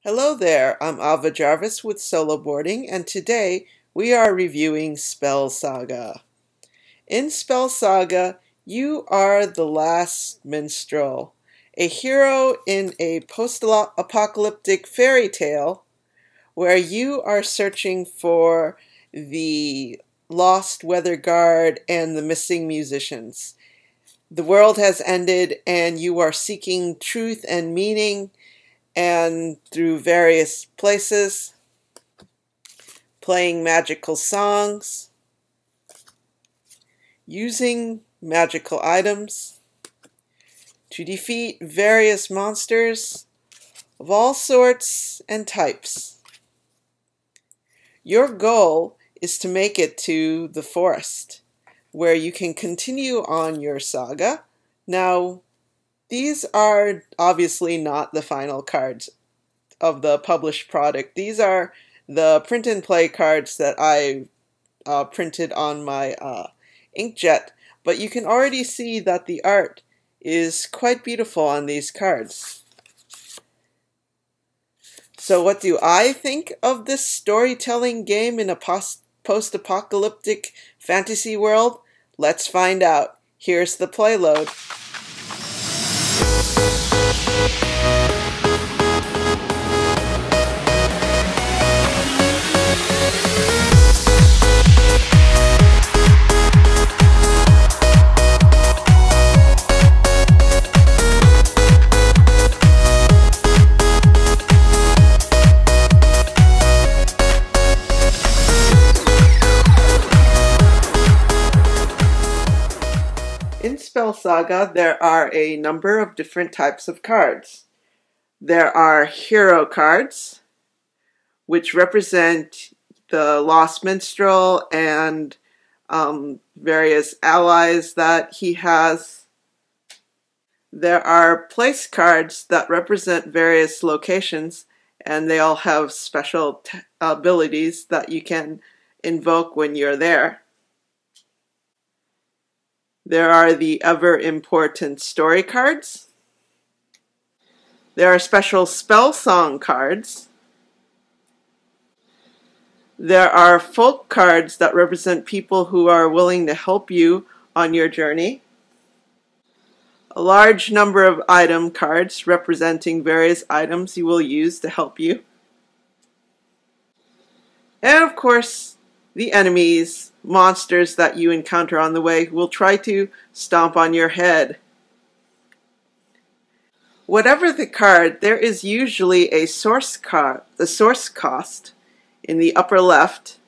Hello there, I'm Ava Jarvis with Solo Boarding, and today we are reviewing Spell Saga. In Spell Saga, you are the last minstrel, a hero in a post-apocalyptic fairy tale where you are searching for the lost weather guard and the missing musicians. The world has ended and you are seeking truth and meaning, and through various places, playing magical songs, using magical items to defeat various monsters of all sorts and types. Your goal is to make it to the forest, where you can continue on your saga. Now, these are obviously not the final cards of the published product. These are the print and play cards that I printed on my inkjet, but you can already see that the art is quite beautiful on these cards. So what do I think of this storytelling game in a post-apocalyptic fantasy world? Let's find out. Here's the Playload. In Spell Saga, there are a number of different types of cards. There are hero cards, which represent the lost minstrel and various allies that he has. There are place cards that represent various locations, and they all have special abilities that you can invoke when you're there. There are the ever-important story cards. There are special spell song cards. There are folk cards that represent people who are willing to help you on your journey. A large number of item cards representing various items you will use to help you. And of course, the enemies, monsters that you encounter on the way will try to stomp on your head. Whatever the card, there is usually a source cost in the upper left.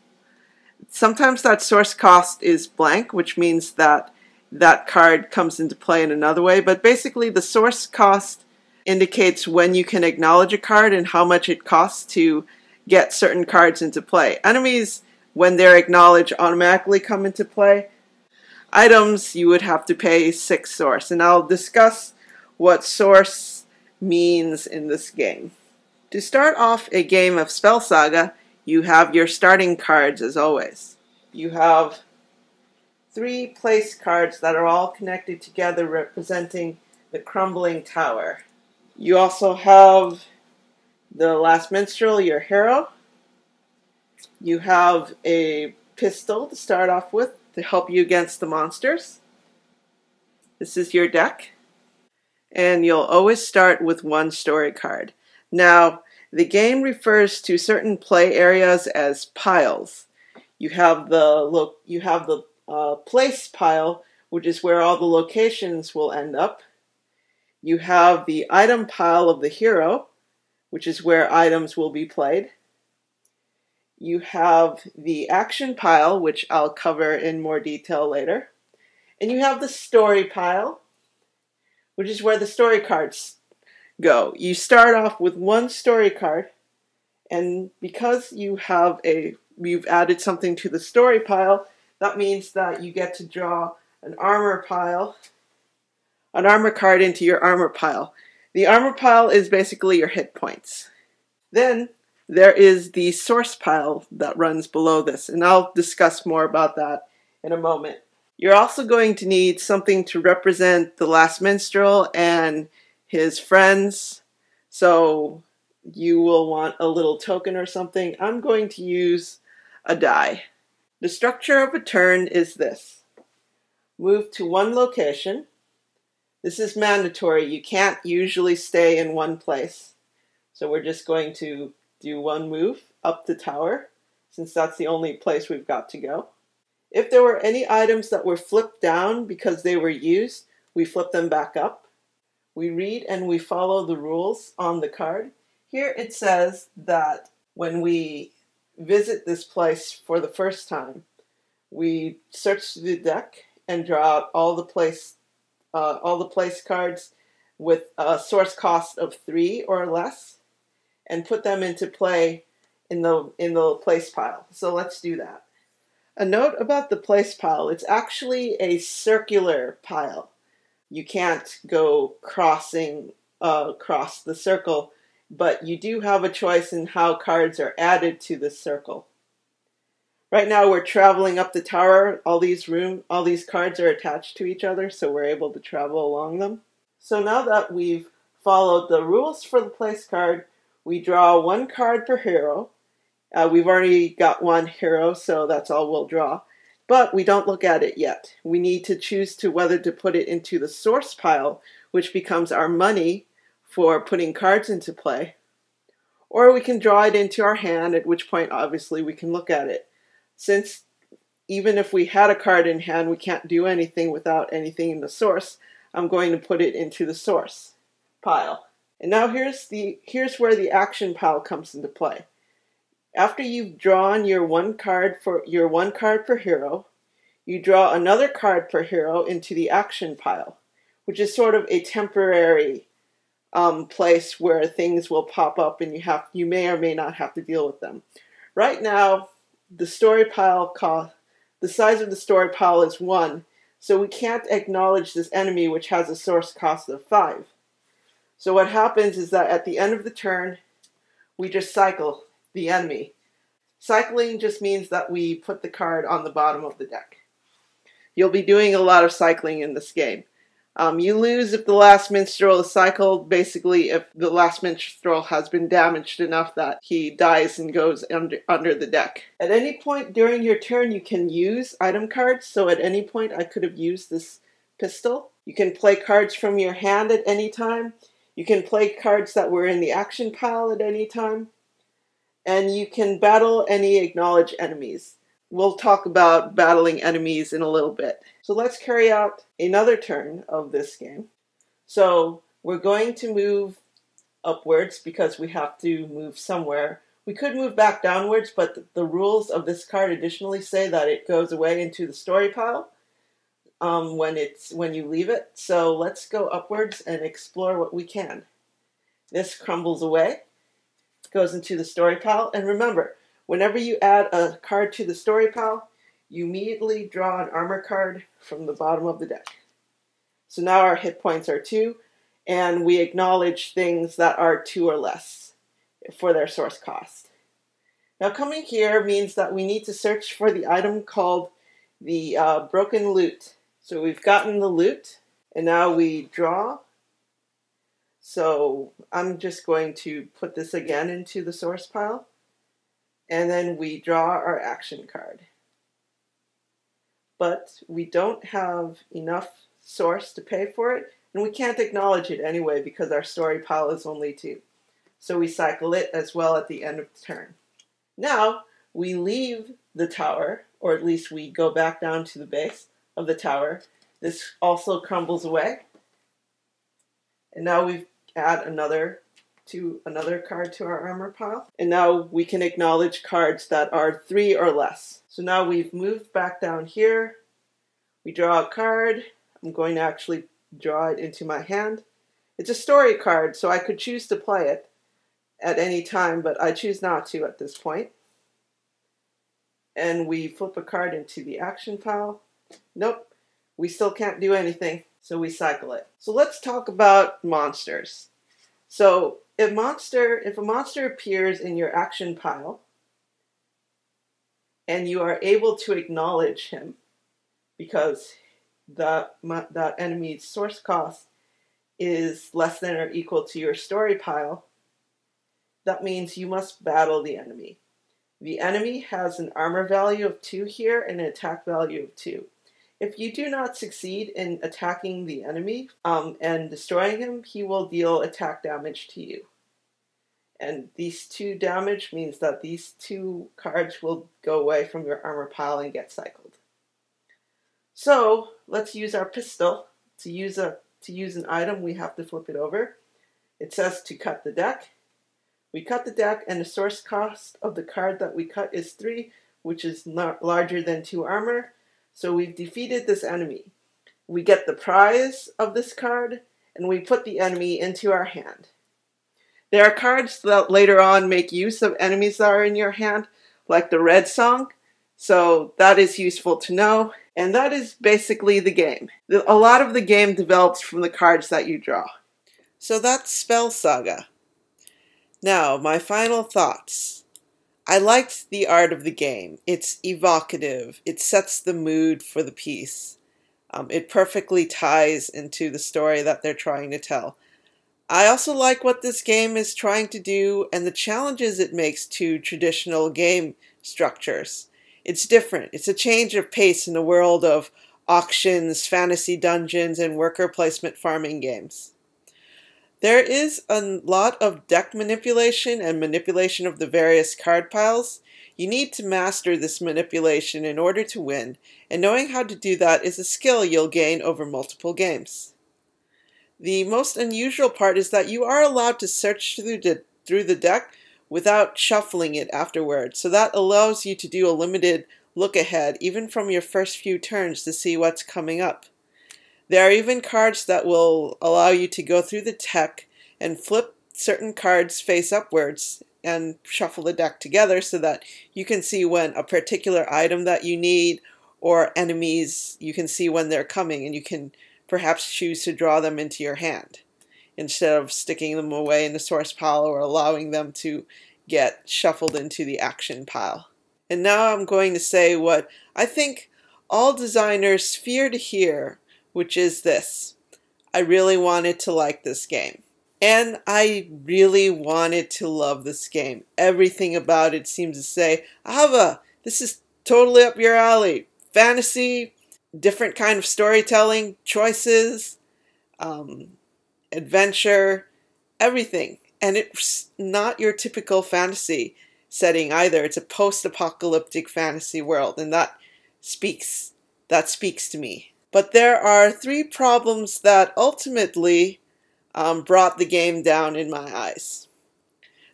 Sometimes that source cost is blank, which means that that card comes into play in another way, but basically the source cost indicates when you can acknowledge a card and how much it costs to get certain cards into play. Enemies, when they're acknowledged, automatically come into play. Items, you would have to pay 6 source, and I'll discuss what source means in this game. To start off a game of Spell Saga, you have your starting cards as always. You have 3 place cards that are all connected together representing the crumbling tower. You also have the last minstrel, your hero. You have a pistol to start off with to help you against the monsters. This is your deck. And you'll always start with 1 story card. Now, the game refers to certain play areas as piles. You have the place pile, which is where all the locations will end up. You have the item pile of the hero, which is where items will be played. You have the action pile, which I'll cover in more detail later. And you have the story pile, which is where the story cards go. You start off with 1 story card, and because you've added something to the story pile, that means that you get to draw an armor card into your armor pile. The armor pile is basically your hit points. Then there is the source pile that runs below this, and I'll discuss more about that in a moment. You're also going to need something to represent the last minstrel and his friends. So you will want a little token or something. I'm going to use a die. The structure of a turn is this. Move to one location. This is mandatory. You can't usually stay in one place. So we're just going to do one move up the tower, since that's the only place we've got to go. If there were any items that were flipped down because they were used, we flip them back up. We read and we follow the rules on the card. Here it says that when we visit this place for the first time, we search the deck and draw out all the place cards with a source cost of 3 or less, and put them into play in the place pile. So let's do that. A note about the place pile: it's actually a circular pile. You can't go crossing across the circle, but you do have a choice in how cards are added to the circle. Right now we're traveling up the tower. All these cards are attached to each other, so we're able to travel along them. So now that we've followed the rules for the place card, we draw one card per hero. We've already got one hero, so that's all we'll draw. But we don't look at it yet. We need to choose whether to put it into the source pile, which becomes our money for putting cards into play, or we can draw it into our hand, at which point obviously we can look at it. Since even if we had a card in hand, we can't do anything without anything in the source, I'm going to put it into the source pile. And now here's where the action pile comes into play. After you've drawn your one card per hero, you draw another card per hero into the action pile, which is sort of a temporary place where things will pop up and you may or may not have to deal with them. Right now, the size of the story pile is 1, so we can't acknowledge this enemy, which has a source cost of 5. So what happens is that at the end of the turn, we just cycle the enemy. Cycling just means that we put the card on the bottom of the deck. You'll be doing a lot of cycling in this game. You lose if the last minstrel is cycled, basically if the last minstrel has been damaged enough that he dies and goes under the deck. At any point during your turn, you can use item cards. So at any point, I could have used this pistol. You can play cards from your hand at any time. You can play cards that were in the action pile at any time. And you can battle any acknowledged enemies. We'll talk about battling enemies in a little bit. So let's carry out another turn of this game. So we're going to move upwards because we have to move somewhere. We could move back downwards, but the rules of this card additionally say that it goes away into the story pile when you leave it. So let's go upwards and explore what we can. This crumbles away, goes into the story pile, and remember, whenever you add a card to the story pile, you immediately draw an armor card from the bottom of the deck. So now our hit points are 2, and we acknowledge things that are 2 or less for their source cost. Now coming here means that we need to search for the item called the broken loot. So we've gotten the loot, and now we draw. So I'm just going to put this again into the source pile. And then we draw our action card. But we don't have enough source to pay for it, and we can't acknowledge it anyway because our story pile is only 2. So we cycle it as well at the end of the turn. Now we leave the tower, or at least we go back down to the base of the tower. This also crumbles away. And now we add another card to our armor pile. And now we can acknowledge cards that are 3 or less. So now we've moved back down here. We draw a card. I'm going to actually draw it into my hand. It's a story card, so I could choose to play it at any time, but I choose not to at this point. And we flip a card into the action pile. Nope, we still can't do anything, so we cycle it. So let's talk about monsters. So if a monster appears in your action pile, and you are able to acknowledge him because that enemy's source cost is less than or equal to your story pile, that means you must battle the enemy. The enemy has an armor value of 2 here and an attack value of 2. If you do not succeed in attacking the enemy and destroying him, he will deal attack damage to you. And these 2 damage means that these 2 cards will go away from your armor pile and get cycled. So let's use our pistol. To use an item, we have to flip it over. It says to cut the deck. We cut the deck, and the source cost of the card that we cut is 3, which is larger than 2 armor. So we've defeated this enemy. We get the prize of this card, and we put the enemy into our hand. There are cards that later on make use of enemies that are in your hand, like the red song. So that is useful to know. And that is basically the game. A lot of the game develops from the cards that you draw. So that's Spell Saga. Now, my final thoughts. I liked the art of the game. It's evocative. It sets the mood for the piece. It perfectly ties into the story that they're trying to tell. I also like what this game is trying to do and the challenges it makes to traditional game structures. It's different. It's a change of pace in the world of auctions, fantasy dungeons, and worker placement farming games. There is a lot of deck manipulation and manipulation of the various card piles. You need to master this manipulation in order to win, and knowing how to do that is a skill you'll gain over multiple games. The most unusual part is that you are allowed to search through the deck without shuffling it afterwards, so that allows you to do a limited look ahead, even from your first few turns, to see what's coming up. There are even cards that will allow you to go through the deck and flip certain cards face upwards and shuffle the deck together so that you can see when a particular item that you need or enemies, you can see when they're coming, and you can perhaps choose to draw them into your hand instead of sticking them away in the source pile or allowing them to get shuffled into the action pile. And now I'm going to say what I think all designers fear to hear, which is this: I really wanted to like this game. And I really wanted to love this game. Everything about it seems to say, Ava, this is totally up your alley. Fantasy, different kind of storytelling, choices, adventure, everything. And it's not your typical fantasy setting either. It's a post-apocalyptic fantasy world, and that speaks to me. But there are 3 problems that ultimately brought the game down in my eyes.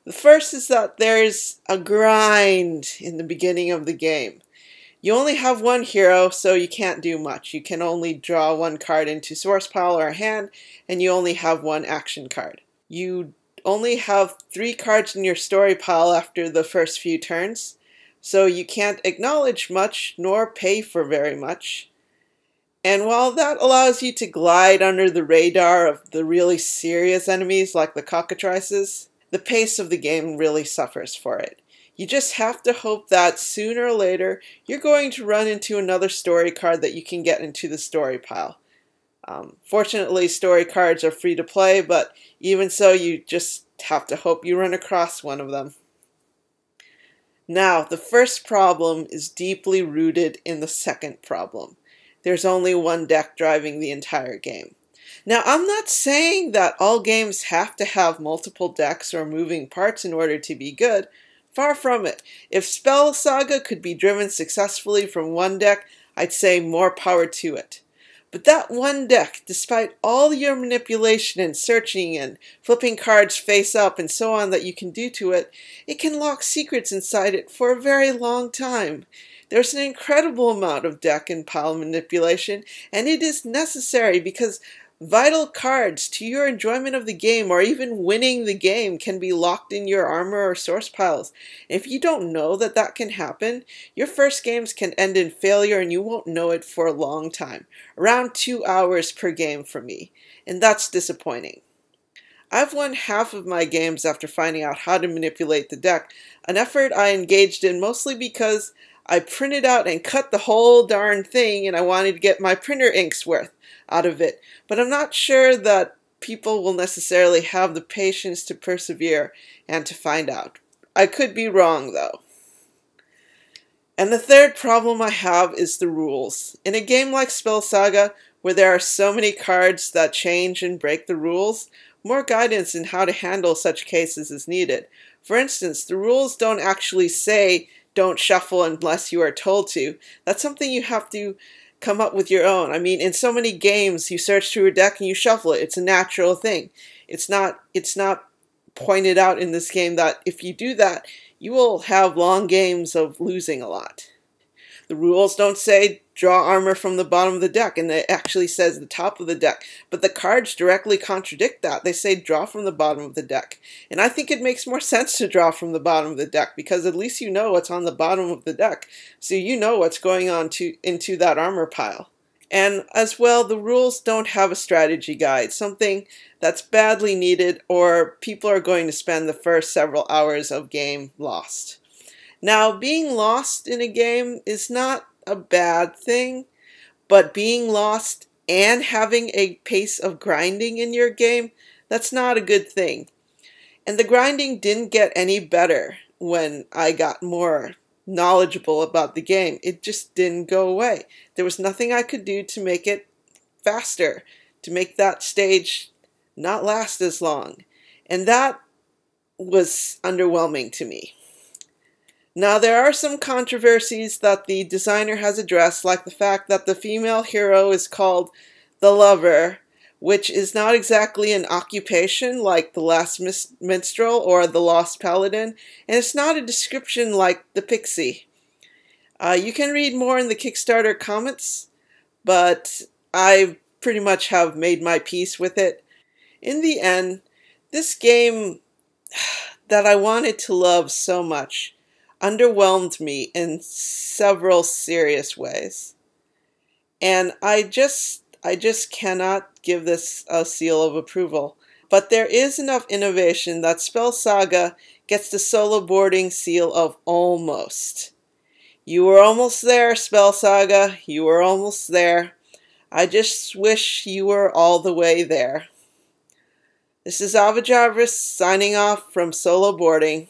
The first is that there's a grind in the beginning of the game. You only have 1 hero, so you can't do much. You can only draw 1 card into source pile or hand, and you only have 1 action card. You only have 3 cards in your story pile after the first few turns, so you can't acknowledge much nor pay for very much. And while that allows you to glide under the radar of the really serious enemies like the cockatrices, the pace of the game really suffers for it. You just have to hope that sooner or later you're going to run into another story card that you can get into the story pile. Fortunately, story cards are free to play, but even so, you just have to hope you run across one of them. Now, the first problem is deeply rooted in the second problem. There's only 1 deck driving the entire game. Now, I'm not saying that all games have to have multiple decks or moving parts in order to be good. Far from it. If Spell Saga could be driven successfully from 1 deck, I'd say more power to it. But that 1 deck, despite all your manipulation and searching and flipping cards face up and so on that you can do to it, it can lock secrets inside it for a very long time. There's an incredible amount of deck and pile manipulation, and it is necessary because vital cards to your enjoyment of the game or even winning the game can be locked in your armor or source piles. If you don't know that that can happen, your first games can end in failure and you won't know it for a long time. Around 2 hours per game for me, and that's disappointing. I've won half of my games after finding out how to manipulate the deck, an effort I engaged in mostly because I printed out and cut the whole darn thing and I wanted to get my printer ink's worth out of it. But I'm not sure that people will necessarily have the patience to persevere and to find out. I could be wrong, though. And the third problem I have is the rules. In a game like Spell Saga, where there are so many cards that change and break the rules, more guidance in how to handle such cases is needed. For instance, the rules don't actually say don't shuffle unless you are told to. That's something you have to come up with your own. I mean, in so many games, you search through a deck and you shuffle it. It's a natural thing. It's not pointed out in this game that if you do that, you will have long games of losing a lot. The rules don't say draw armor from the bottom of the deck, and it actually says the top of the deck. But the cards directly contradict that. They say draw from the bottom of the deck. And I think it makes more sense to draw from the bottom of the deck, because at least you know what's on the bottom of the deck. So you know what's going on into that armor pile. And as well, the rules don't have a strategy guide, something that's badly needed, or people are going to spend the first several hours of game lost. Now, being lost in a game is not a bad thing, but being lost and having a pace of grinding in your game, that's not a good thing. And the grinding didn't get any better when I got more knowledgeable about the game. It just didn't go away. There was nothing I could do to make it faster, to make that stage not last as long. And that was underwhelming to me. Now, there are some controversies that the designer has addressed, like the fact that the female hero is called the Lover, which is not exactly an occupation like the Last Minstrel or the Lost Paladin, and it's not a description like the Pixie. You can read more in the Kickstarter comments, but I pretty much have made my peace with it. In the end, this game that I wanted to love so much underwhelmed me in several serious ways. And I just cannot give this a seal of approval. But there is enough innovation that Spell Saga gets the solo boarding seal of almost. You were almost there, Spell Saga. You were almost there. I just wish you were all the way there. This is Ava Jarvis signing off from Solo Boarding.